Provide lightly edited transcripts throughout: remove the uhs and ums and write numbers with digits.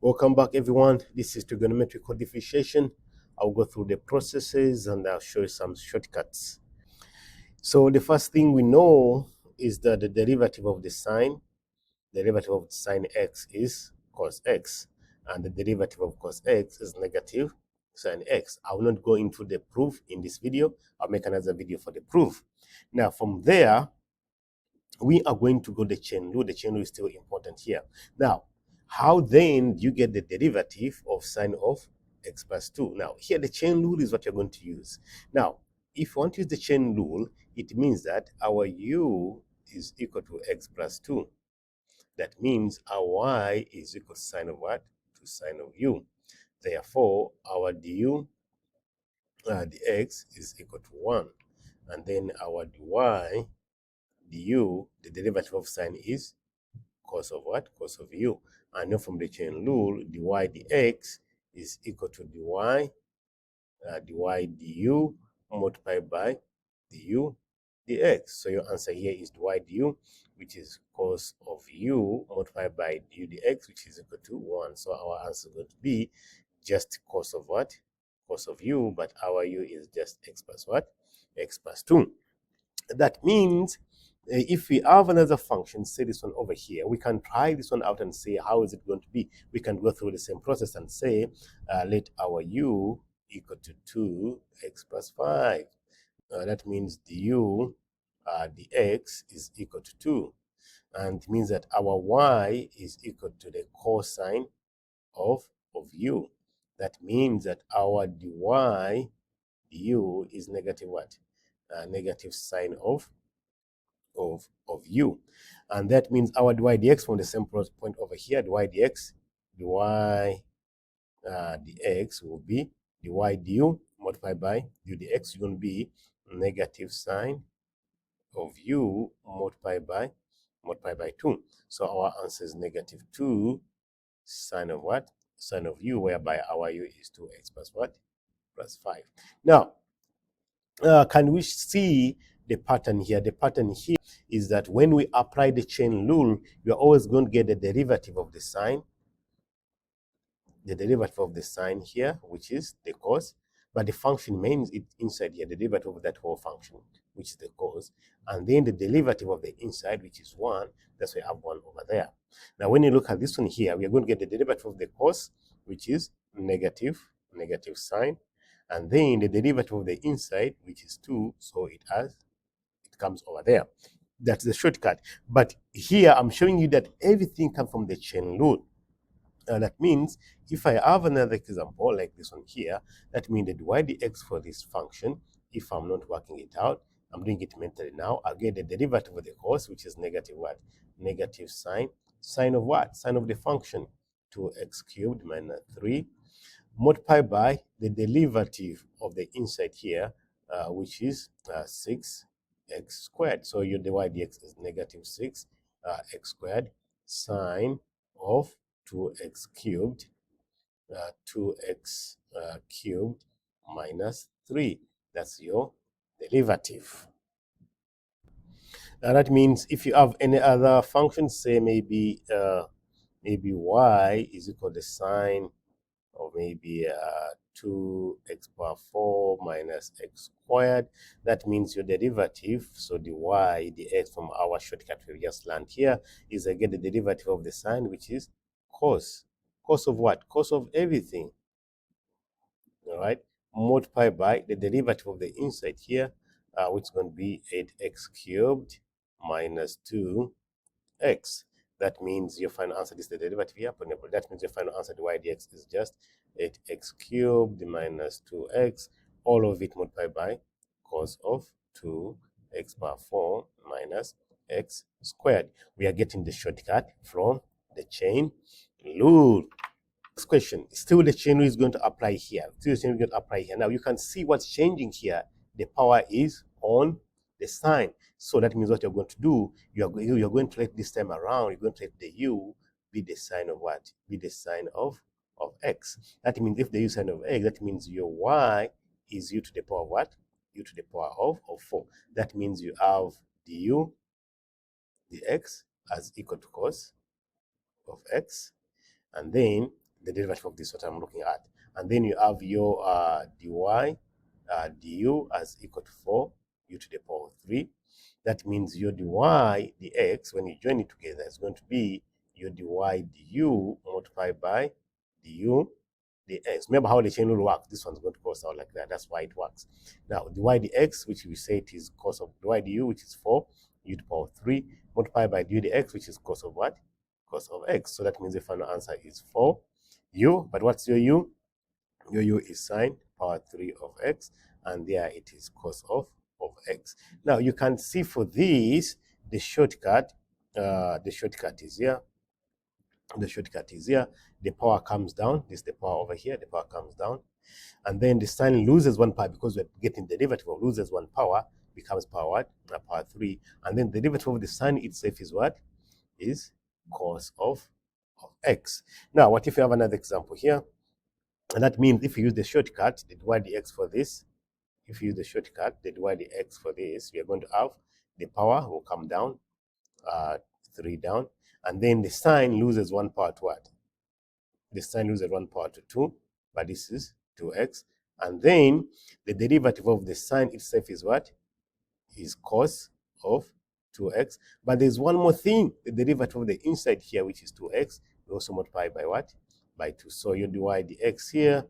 Welcome back, everyone. This is Trigonometric Differentiation. I'll go through the processes and I'll show you some shortcuts. So the first thing we know is that the derivative of the sine x is cos x, and the derivative of cos x is negative sine x. I will not go into the proof in this video. I'll make another video for the proof. Now, from there, we are going to go the chain rule. The chain rule is still important here. Now, how then do you get the derivative of sine of x plus 2? Now, here the chain rule is what you're going to use. Now, if you want to use the chain rule, it means that our u is equal to x plus 2. That means our y is equal to sine of what? To sine of u. Therefore, our du dx is equal to 1. And then our dy du, the derivative of sine is cos of what? Cos of u. I know from the chain rule, dy dx is equal to dy du multiplied by du dx. So your answer here is dy du, which is cos of u multiplied by du dx, which is equal to 1. So our answer is going to be just cos of what? Cos of u, but our u is just x plus what? X plus 2. That means if we have another function, say this one over here, we can try this one out and say how is it going to be. We can go through the same process and say let our u equal to 2x plus 5. That means du dx is equal to 2, and it means that our y is equal to the cosine of u. That means that our dy du is negative what? Negative sine of u. And that means our dy dx from the same point over here, dy dx will be dy du multiplied by du dx is going to be negative sine of u multiplied by 2. So our answer is negative 2 sine of what? Sine of u, whereby our u is 2x plus what? Plus 5. Now, can we see the pattern here? The pattern here is that when we apply the chain rule, you're always going to get the derivative of the sine. The derivative of the sine here, which is the cos, but the function remains inside here, the derivative of that whole function, which is the cos, and then the derivative of the inside, which is 1. That's why I have 1 over there. Now, when you look at this one here, we are going to get the derivative of the cos, which is negative sine, and then the derivative of the inside, which is 2, so it comes over there. That's the shortcut. But here I'm showing you that everything comes from the chain rule. And that means if I have another example like this one here, that means that dy dx for this function, if I'm not working it out, I'm doing it mentally now, I'll get the derivative of the cos, which is negative what? Negative sine. Sine of what? Sine of the function, 2x cubed minus 3, multiplied by the derivative of the inside here, which is 6x squared. So your dy dx is negative 6 x squared sine of 2x cubed, 2x cubed minus 3. That's your derivative. Now that means if you have any other function, say maybe y is equal to sine of maybe 2x power 4 minus x squared. That means your derivative, so the y, the x from our shortcut we just learned here, is again the derivative of the sine, which is cos. Cos of what? Cos of everything. All right, multiplied by the derivative of the inside here, which is going to be 8x cubed minus 2x. That means your final answer is the derivative here. That means your final answer, dy dx, is just 8x cubed minus 2x, all of it multiplied by cos of 2x power 4 minus x squared. We are getting the shortcut from the chain rule. Next question, still the chain rule is going to apply here. Still the chain rule is going to apply here. Now you can see what's changing here. The power is on the sign. So that means what you're going to do, you're going to let this time around, you're going to let the u be the sign of what? Be the sign of x. That means if the u sign of x, that means your y is u to the power of what? U to the power of 4. That means you have du dx as equal to cos of x, and then the derivative of this, what I'm looking at. And then you have your dy du as equal to 4 u to the power of 3. That means your dy dx, when you join it together, is going to be your dy du multiplied by du dx. Remember how the chain rule works. This one's going to cross out like that. That's why it works. Now, dy dx, which we say it is cos of dy du, which is 4 u to the power of 3, multiplied by du dx, which is cos of what? Cos of x. So that means the final answer is 4 u. But what's your u? Your u is sine power 3 of x, and there it is cos of x. Now you can see for this the shortcut is here. The shortcut is here. The power comes down. This is the power over here. The power comes down, and then the sign loses one power because we're getting the derivative of loses one power, becomes power what? Power 3, and then the derivative of the sign itself is what? Is cos of x. Now, what if you have another example here? And that means if you use the shortcut, the dy dx for this, if you use the shortcut, the dy dx for this, we are going to have the power will come down, 3 down, and then the sign loses one power to what? The sign loses one power to 2, but this is 2x. And then the derivative of the sign itself is what? Is cos of 2x. But there's one more thing, the derivative of the inside here, which is 2x, we also multiply by what? By 2. So your dy dx here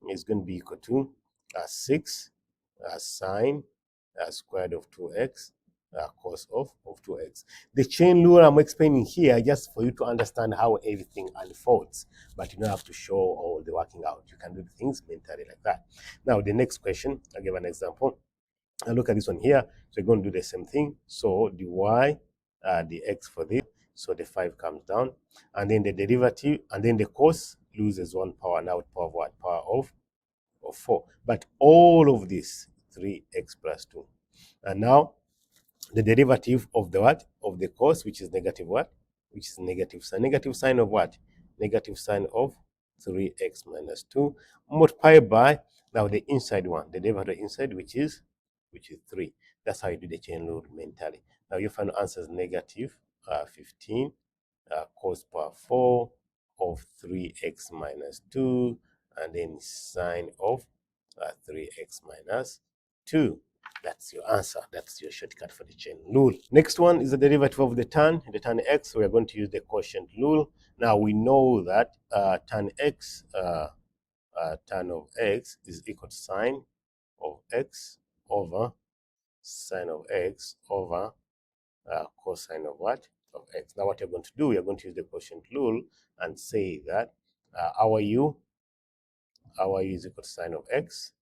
is going to be equal to 6 sine squared of 2x cos of 2x. The chain rule I'm explaining here just for you to understand how everything unfolds, but you don't have to show all the working out. You can do things mentally like that. Now the next question, I'll give an example. And look at this one here. So we're going to do the same thing. So dy dx for this. So the 5 comes down, and then the derivative, and then the cos loses one power. Now power of what? Power of 4. But all of this 3x plus 2. And now the derivative of the what? Of the cos, which is negative what? Which is negative sign. Negative sign of what? Negative sign of 3x minus 2 multiplied by now the inside one, the derivative of the inside, which is 3. That's how you do the chain rule mentally. Now your final answer is negative 15 cos power 4 of 3x minus 2, and then sine of 3x minus 2. That's your answer. That's your shortcut for the chain rule. Next one is the derivative of the tan x. So we're going to use the quotient rule. Now we know that tan of x is equal to sine of x over sine of x over cosine of what? Of x. Now what you're going to do, you're going to use the quotient rule and say that our u is equal to sine of x,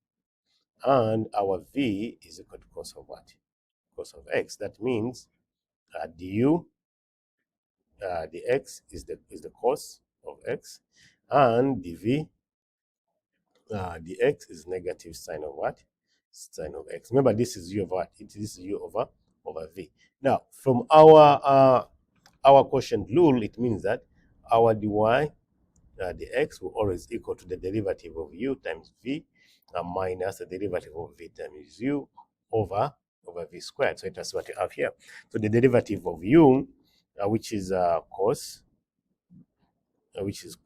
and our v is equal to cos of what? Cos of x. That means du dx is the cos of x, and dv dx is negative sine of what? Sine of x. Remember, this is u over what? This is u over v. Now, from our quotient rule, it means that our dy dx will always equal to the derivative of u times v minus the derivative of v times u over v squared. So that's what you have here. So the derivative of u, which is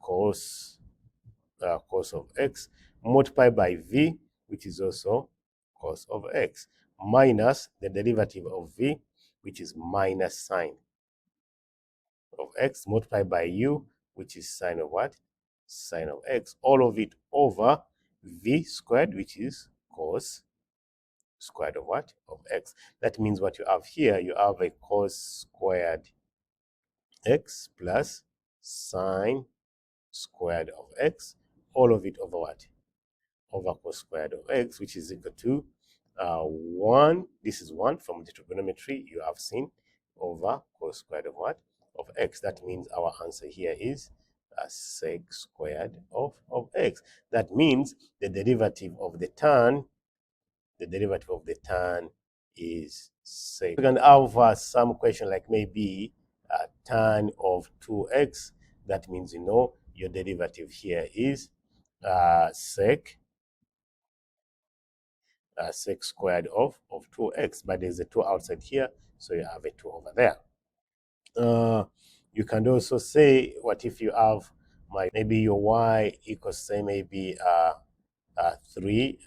cos of x, multiplied by v, which is also cos of x, minus the derivative of v, which is minus sine of x, multiplied by u, which is sine of what? Sine of x. All of it over v squared, which is cos squared of what? Of x. That means what you have here, you have a cos squared x plus sine squared of x, all of it over what? Over cos squared of x, which is equal to 1. This is 1 from the trigonometry you have seen, over cos squared of what? Of x. That means our answer here is sec squared of x. That means the derivative of the tan is sec. We can have some question like maybe tan of 2x. That means, you know, your derivative here is sec squared of 2x, but there's a 2 outside here, so you have a 2 over there. You can also say, what if you have maybe your y equals, say, maybe 3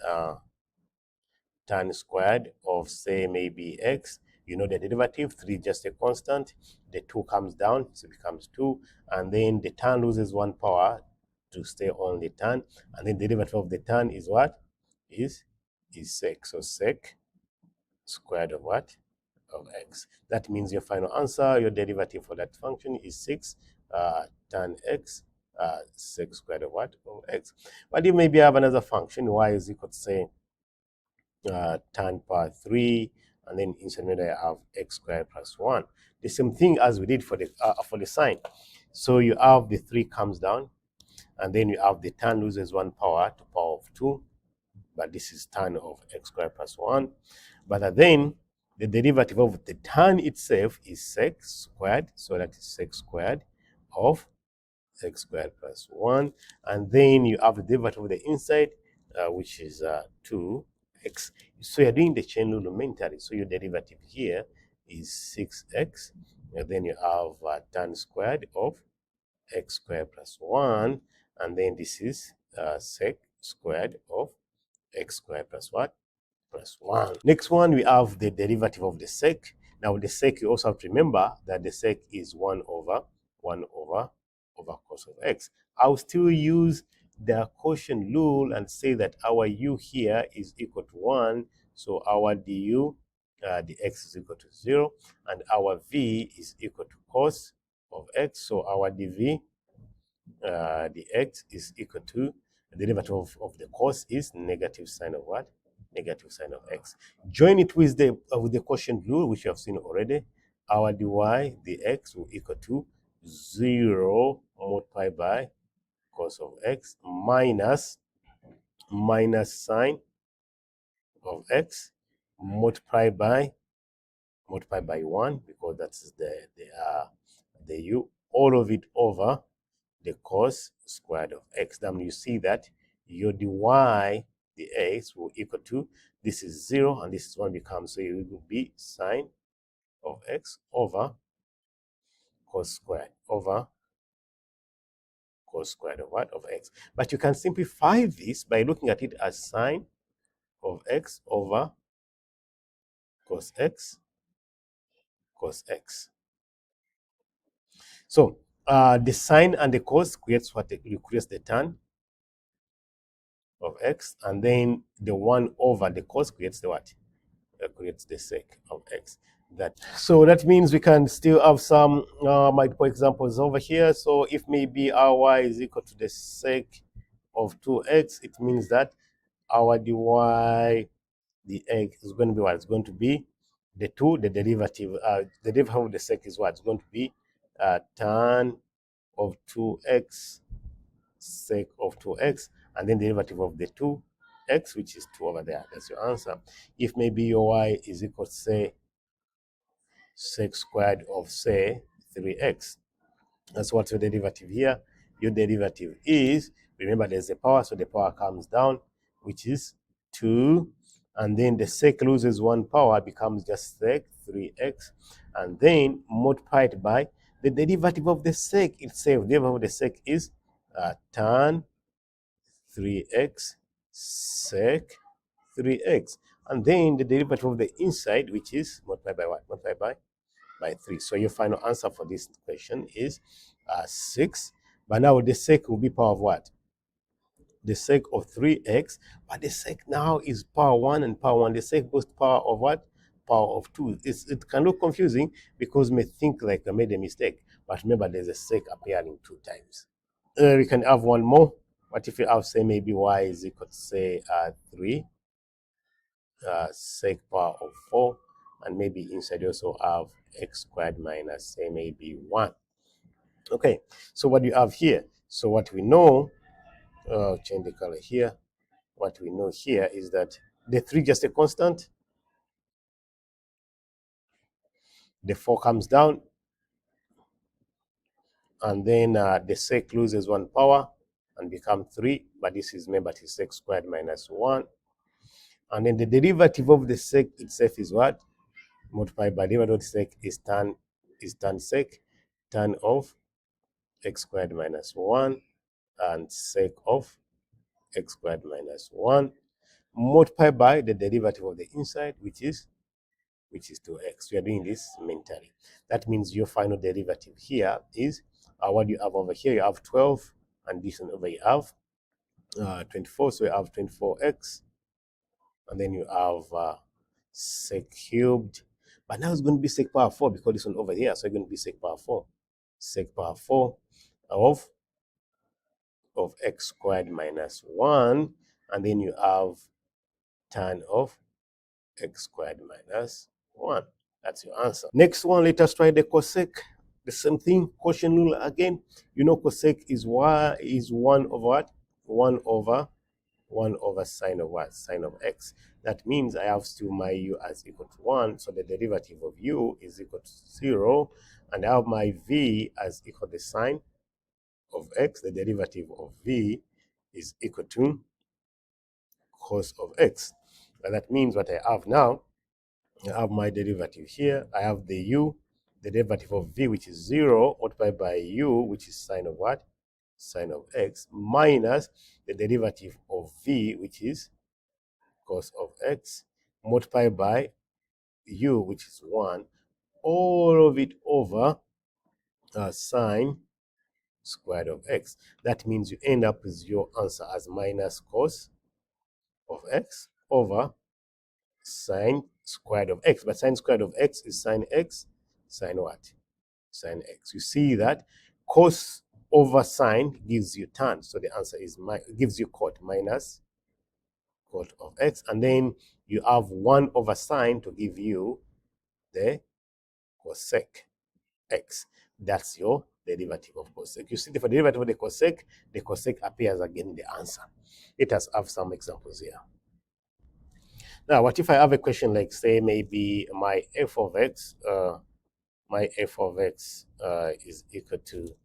tan squared of, say, maybe x. You know the derivative, 3 just a constant. The 2 comes down, so it becomes 2. And then the tan loses 1 power to stay on the tan. And then the derivative of the tan is what? Is sec. So sec squared of what? Of x. That means your final answer, your derivative for that function is 6 tan x sec squared of what? Of x. But you maybe have another function, y is equal to, say, tan power 3, and then inside there I have x squared plus 1. The same thing as we did for the sine. So you have the 3 comes down, and then you have the tan loses 1 power to power of 2, but this is tan of x squared plus 1. But then the derivative of the tan itself is sec squared, so that is sec squared of x squared plus 1. And then you have the derivative of the inside, which is 2x. So you're doing the chain rule mentally. So your derivative here is 6x. And then you have tan squared of x squared plus 1. And then this is sec squared of x squared plus what? Plus 1. Next one, we have the derivative of the sec. Now the sec, you also have to remember that the sec is 1 over cos of x. I'll still use the quotient rule and say that our u here is equal to 1. So our du, the x is equal to 0. And our v is equal to cos of x. So our dv, the x is equal to the derivative of the cos is negative sine of what? Negative sine of x. Join it with the quotient rule, which you have seen already. Our dy dx will equal to 0 multiplied by cos of x minus sine of x multiplied by 1, because that's the u, all of it over the cos squared of x. Then you see that your dy dx will equal to, this is 0 and this is 1 becomes, so it will be sine of x over cos squared of what? Of x. But you can simplify this by looking at it as sine of x over cos x. So the sine and the cos creates what? You create the tan of x, and then the 1 over the cos creates the what? Creates the sec of x. That means we can still have some multiple examples over here. So if maybe our y is equal to the sec of 2x, it means that our dy dx is going to be what? It's going to be the 2, the derivative of the sec is what? It's going to be tan of 2x sec of 2x, and then the derivative of the 2x, which is 2 over there. That's your answer. If maybe your y is equal to, say, sec squared of, say, 3x, that's what's your derivative here. Your derivative is, remember there's a power, so the power comes down, which is 2, and then the sec loses 1 power, becomes just sec 3x, and then multiplied by the derivative of the sec itself. The derivative of the sec is tan 3x sec 3x, and then the derivative of the inside, which is multiplied by what? Multiplied by 3. So your final answer for this question is 6. But now the sec will be power of what? The sec of 3x, but the sec now is power 1 and power 1. The sec goes to power of what? Power of 2. It can look confusing because you may think like I made a mistake, but remember there's a sec appearing 2 times. We can have one more. What if you have, say, maybe y is equal to, say, 3 sec power of 4, and maybe inside you also have x squared minus, say, maybe 1. Okay, so what do you have here? So what we know, change the color here. What we know here is that the 3 just a constant, the 4 comes down, and then the sec loses 1 power and become 3, but this is, remember, it is sec squared minus 1. And then the derivative of the sec itself is what? Multiplied by derivative of the sec is tan sec, tan of x squared minus 1. and sec of x squared minus 1 multiplied by the derivative of the inside, which is 2x. We are doing this mentally. That means your final derivative here is what you have over here. You have 12, and this one over you have 24. So you have 24x, and then you have sec cubed. But now it's going to be sec power 4 because this one over here. So it's going to be sec power 4. Sec power 4 of x squared minus 1, and then you have tan of x squared minus 1. That's your answer. Next one, let us try the cosec. The same thing, quotient rule again. You know cosec is 1 over what? 1 over sine of what? Sine of x. That means I have still my u as equal to 1, so the derivative of u is equal to 0, and I have my v as equal to sine of x. The derivative of v is equal to cos of x. And that means what I have now, I have my derivative here. I have the u, the derivative of v, which is 0, multiplied by u, which is sine of what? Sine of x, minus the derivative of v, which is cos of x, multiplied by u, which is 1, all of it over sine squared of x. That means you end up with your answer as minus cos of x over sine squared of x. But sine squared of x is sine x, sine what? Sine x. You see that cos over sine gives you tan. So the answer is gives you cot minus cot of x. And then you have 1 over sine to give you the cosec x. That's your derivative of cosec. You see for the derivative of the cosec appears again in the answer. Let us have some examples here. Now, what if I have a question like, say, maybe my f of x, is equal to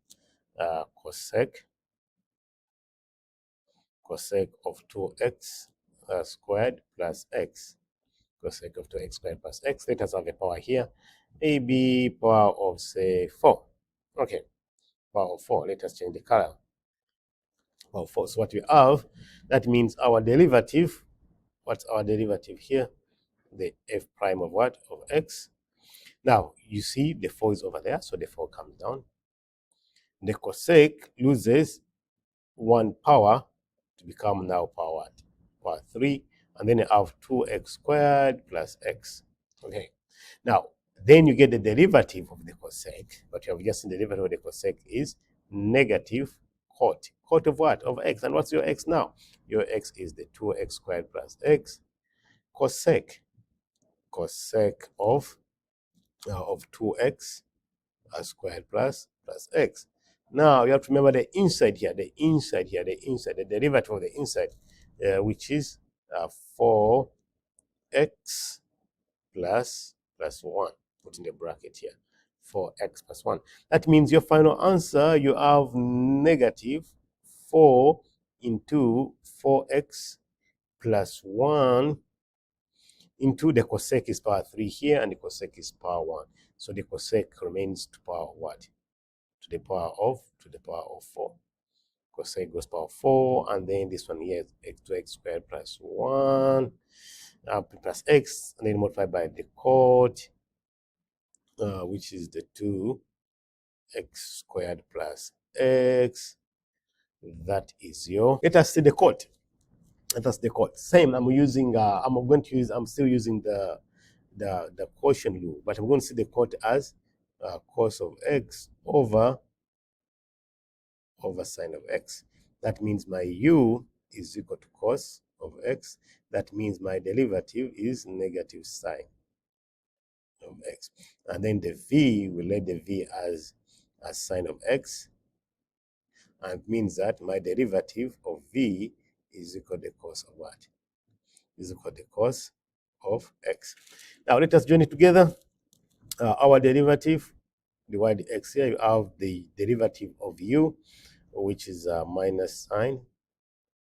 cosec of 2x squared plus x. Cosec of 2x squared plus x. Let us have a power here. Maybe power of, say, 4. Okay, power of 4. Let us change the color. Power of 4. So what we have, that means our derivative, what's our derivative here? The f prime of what? Of x. Now, you see the 4 is over there, so the 4 comes down. The cosec loses 1 power to become now power 3, and then you have 2x squared plus x. Okay, now then you get the derivative of the cosec, but you have just seen the derivative of the cosec is negative cot. Cot of what? Of x. And what's your x now? Your x is the 2x squared plus x. Cosec of 2x squared plus x. Now you have to remember the inside here, the derivative of the inside, which is 4x plus 1. Put in the bracket here, 4x plus 1. That means your final answer, you have negative 4 into 4x plus 1 into the cosec is power 3 here, and the cosec is power 1. So the cosec remains to power what? To the power of 4. Cosec goes power 4, and then this one here is 2x squared plus 1 plus x, and then multiplied by the cot, which is the 2x squared plus x. That is your. Let us see the cot. Same. I'm still using the quotient rule, but I'm going to see the cot as cos of x over sine of x. That means my u is equal to cos of x. That means my derivative is negative sine of x. And then the v, we let the v as sine of x. And it means that my derivative of v is equal to the cos of what? Is equal to the cos of x. Now let us join it together. Our derivative, divide the x here, you have the derivative of u, which is minus sine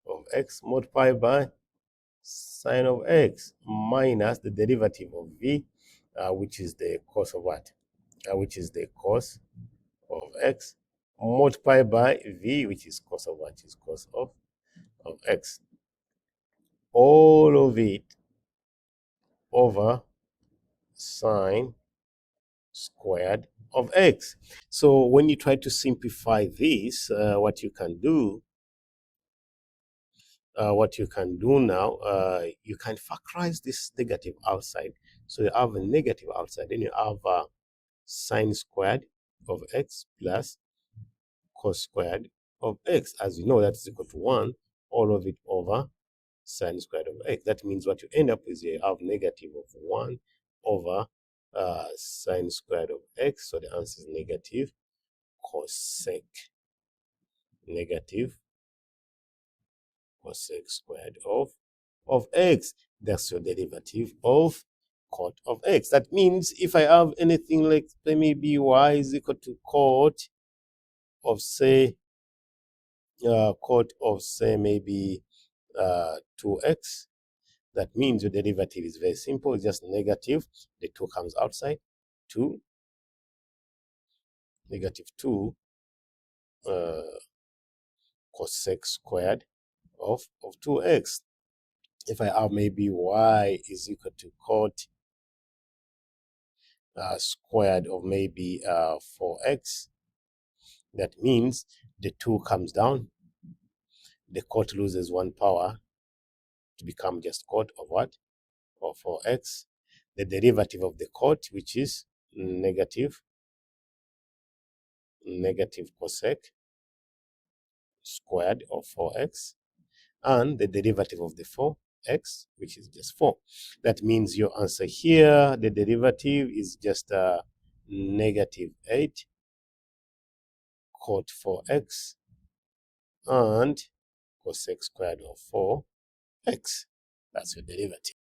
of x multiplied by sine of x minus the derivative of v, which is the cos of what? Which is the cos of x, multiply by v, which is cos of what is cos of x. All of it over sine squared of x. So when you try to simplify this, what you can do now, you can factorize this negative outside. So you have a negative outside, then you have sine squared of x plus cos squared of x. As you know, that's equal to 1, all of it over sine squared of x. That means what you end up with, you have negative of 1 over sine squared of x. So the answer is negative cosec, negative cosec squared of x. That's your derivative of cot of x. That means if I have anything like maybe y is equal to cot of say maybe 2x, that means your derivative is very simple. It's just negative. The 2 comes outside. 2, negative 2 cosec squared of 2x. If I have maybe y is equal to cot squared of maybe 4x, that means the 2 comes down. The cot loses 1 power to become just cot of what? Of 4x. The derivative of the cot, which is negative cosec squared of 4x, and the derivative of the 4x, which is just 4. That means your answer here, the derivative is just negative 8 cot 4x and cosec squared of 4x. That's your derivative.